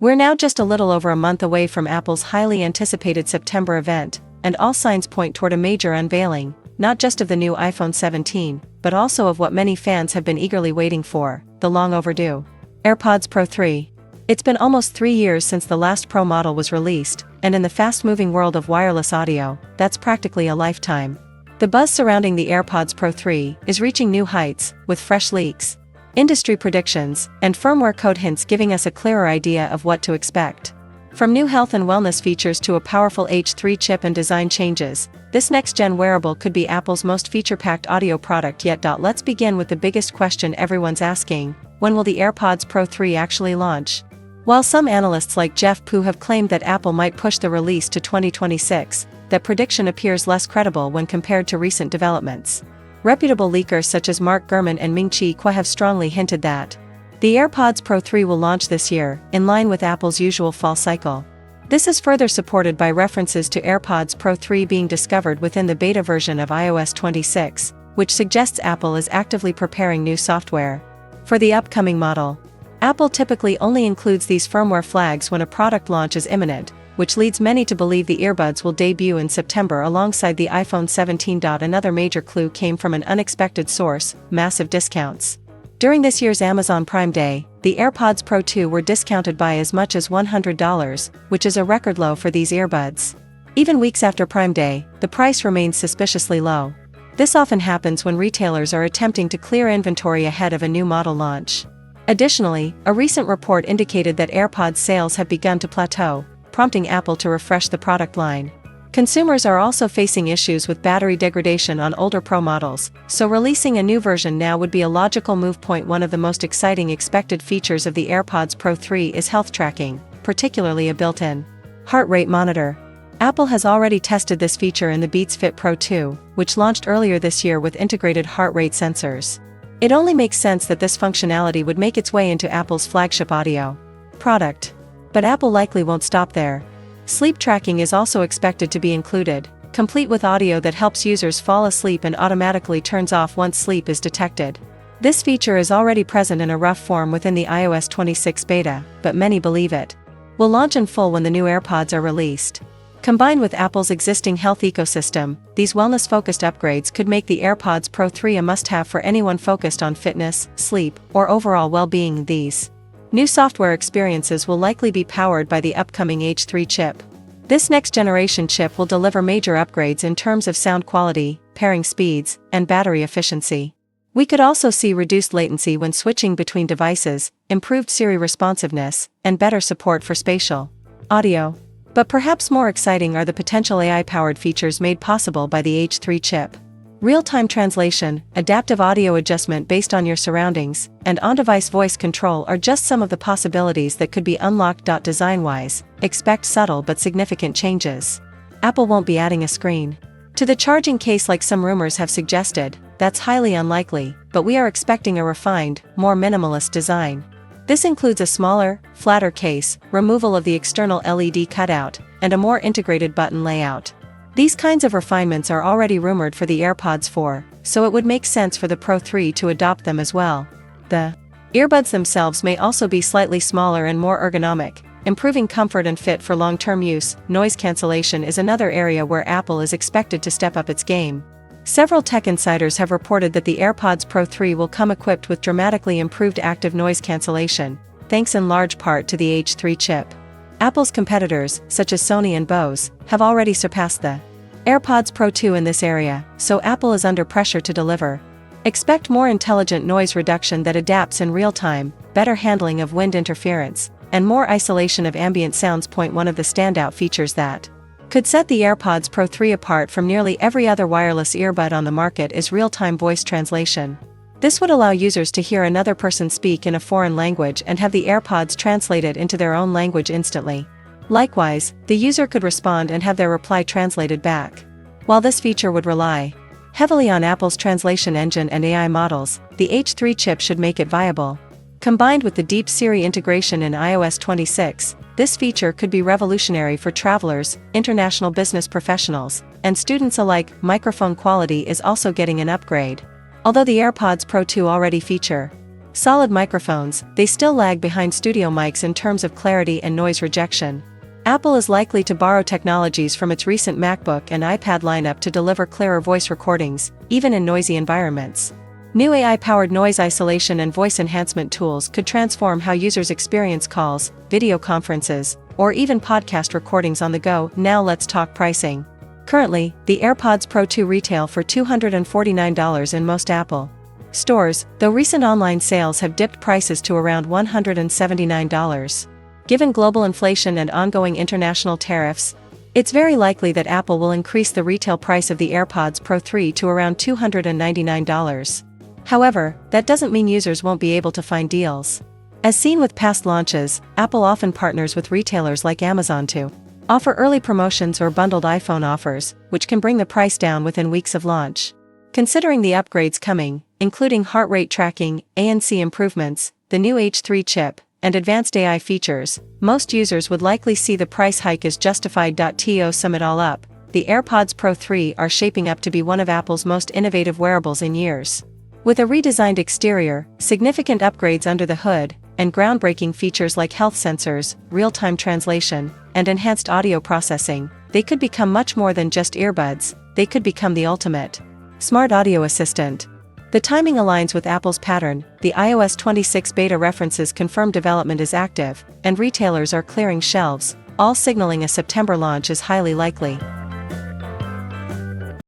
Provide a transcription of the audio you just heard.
We're now just a little over a month away from Apple's highly anticipated September event, and all signs point toward a major unveiling, not just of the new iPhone 17, but also of what many fans have been eagerly waiting for, the long overdue AirPods Pro 3. It's been almost 3 years since the last Pro model was released, and in the fast-moving world of wireless audio, that's practically a lifetime. The buzz surrounding the AirPods Pro 3 is reaching new heights, with fresh leaks, industry predictions, and firmware code hints giving us a clearer idea of what to expect. From new health and wellness features to a powerful H3 chip and design changes, this next-gen wearable could be Apple's most feature-packed audio product yet. Let's begin with the biggest question everyone's asking: when will the AirPods Pro 3 actually launch? While some analysts like Jeff Poo have claimed that Apple might push the release to 2026, that prediction appears less credible when compared to recent developments. Reputable leakers such as Mark Gurman and Ming-Chi Kuo have strongly hinted that the AirPods Pro 3 will launch this year, in line with Apple's usual fall cycle. This is further supported by references to AirPods Pro 3 being discovered within the beta version of iOS 26, which suggests Apple is actively preparing new software for the upcoming model. Apple typically only includes these firmware flags when a product launch is imminent, which leads many to believe the earbuds will debut in September alongside the iPhone 17. Another major clue came from an unexpected source: massive discounts. During this year's Amazon Prime Day, the AirPods Pro 2 were discounted by as much as $100, which is a record low for these earbuds. Even weeks after Prime Day, the price remains suspiciously low. This often happens when retailers are attempting to clear inventory ahead of a new model launch. Additionally, a recent report indicated that AirPods sales have begun to plateau, prompting Apple to refresh the product line. Consumers are also facing issues with battery degradation on older Pro models, so releasing a new version now would be a logical move. One of the most exciting expected features of the AirPods Pro 3 is health tracking, particularly a built-in heart rate monitor. Apple has already tested this feature in the Beats Fit Pro 2, which launched earlier this year with integrated heart rate sensors. It only makes sense that this functionality would make its way into Apple's flagship audio product. But Apple likely won't stop there. Sleep tracking is also expected to be included, complete with audio that helps users fall asleep and automatically turns off once sleep is detected. This feature is already present in a rough form within the iOS 26 beta, but many believe it will launch in full when the new AirPods are released. Combined with Apple's existing health ecosystem, these wellness-focused upgrades could make the AirPods Pro 3 a must-have for anyone focused on fitness, sleep, or overall well-being. These new software experiences will likely be powered by the upcoming H3 chip. This next-generation chip will deliver major upgrades in terms of sound quality, pairing speeds, and battery efficiency. We could also see reduced latency when switching between devices, improved Siri responsiveness, and better support for spatial audio. But perhaps more exciting are the potential AI-powered features made possible by the H3 chip. Real-time translation, adaptive audio adjustment based on your surroundings, and on-device voice control are just some of the possibilities that could be unlocked. Design-wise, expect subtle but significant changes. Apple won't be adding a screen to the charging case like some rumors have suggested. That's highly unlikely, but we are expecting a refined, more minimalist design. This includes a smaller, flatter case, removal of the external LED cutout, and a more integrated button layout. These kinds of refinements are already rumored for the AirPods 4, so it would make sense for the Pro 3 to adopt them as well. The earbuds themselves may also be slightly smaller and more ergonomic, improving comfort and fit for long-term use. Noise cancellation is another area where Apple is expected to step up its game. Several tech insiders have reported that the AirPods Pro 3 will come equipped with dramatically improved active noise cancellation, thanks in large part to the H3 chip. Apple's competitors, such as Sony and Bose, have already surpassed the AirPods Pro 2 in this area, so Apple is under pressure to deliver. Expect more intelligent noise reduction that adapts in real time, better handling of wind interference, and more isolation of ambient sounds. One of the standout features that could set the AirPods Pro 3 apart from nearly every other wireless earbud on the market is real-time voice translation. This would allow users to hear another person speak in a foreign language and have the AirPods translated into their own language instantly. Likewise, the user could respond and have their reply translated back. While this feature would rely heavily on Apple's translation engine and AI models, the H3 chip should make it viable. Combined with the deep Siri integration in iOS 26, this feature could be revolutionary for travelers, international business professionals, and students alike. Microphone quality is also getting an upgrade. Although the AirPods Pro 2 already feature Solid microphones, they still lag behind studio mics in terms of clarity and noise rejection. Apple is likely to borrow technologies from its recent MacBook and iPad lineup to deliver clearer voice recordings, even in noisy environments. New AI-powered noise isolation and voice enhancement tools could transform how users experience calls, video conferences, or even podcast recordings on the go. Now let's talk pricing. Currently, the AirPods Pro 2 retail for $249 in most Apple stores, though recent online sales have dipped prices to around $179. Given global inflation and ongoing international tariffs, it's very likely that Apple will increase the retail price of the AirPods Pro 3 to around $299. However, that doesn't mean users won't be able to find deals. As seen with past launches, Apple often partners with retailers like Amazon to offer early promotions or bundled iPhone offers, which can bring the price down within weeks of launch. Considering the upgrades coming, including heart rate tracking, ANC improvements, the new H3 chip, and advanced AI features, most users would likely see the price hike as justified. To sum it all up, the AirPods Pro 3 are shaping up to be one of Apple's most innovative wearables in years. With a redesigned exterior, significant upgrades under the hood, and groundbreaking features like health sensors, real-time translation, and enhanced audio processing, they could become much more than just earbuds. They could become the ultimate smart audio assistant. The timing aligns with Apple's pattern. The iOS 26 beta references confirm development is active, and retailers are clearing shelves, all signaling a September launch is highly likely.